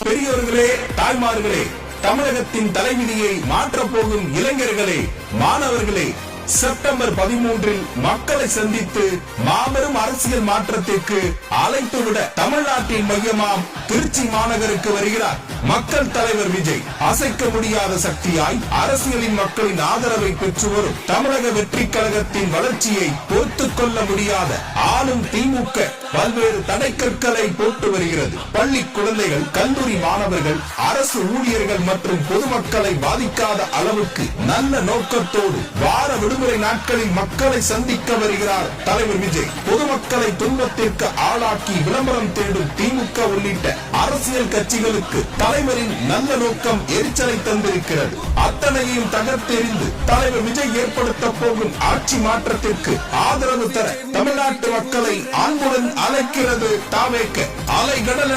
பெரியோர்களே, தாய்மார்களே, தமிழகத்தின் தலைவிதியை மாற்றப் போகும் இளைஞர்களே, மாணவர்களே, செப்டம்பர் 13 மக்களை சந்தித்து மாபெரும் அரசியல் மாற்றத்திற்கு அழைத்துவிட தமிழ்நாட்டின் மையமாம் திருச்சி மாநகருக்கு வருகிறார் மக்கள் தலைவர் விஜய். அசைக்க முடியாத சக்தியாய் அரசியலின் மக்களின் ஆதரவை பெற்று வரும் தமிழக வெற்றி கழகத்தின் வளர்ச்சியை பொறுத்துக் கொள்ள முடியாத ஆளும் திமுக பல்வேறு தடைக்கற்களை போட்டு வருகிறது. பள்ளி குழந்தைகள், கல்லூரி மாணவர்கள், அரசு ஊழியர்கள் மற்றும் பொதுமக்களை பாதிக்காத அளவுக்கு நல்ல நோக்கத்தோடு வார விடுமுறை நாட்களில் மக்களை சந்திக்க வருகிறார் தலைவர் விஜய். பொதுமக்களை துன்பத்திற்கு ஆளாக்கி விளம்பரம் தேடும் திமுக உள்ளிட்ட அரசியல் கட்சிகளுக்கு தலைவரின் நல்ல நோக்கம் எரிச்சலை தந்திருக்கிறது. அத்தனையும் தகர்த்தெறிந்து தலைவர் விஜய் ஏற்படுத்த போகும் ஆட்சி மாற்றத்திற்கு ஆதரவு தர தமிழ்நாட்டு மக்களை அன்புடன் அழைக்கிறது தாவேக. அலைகடல்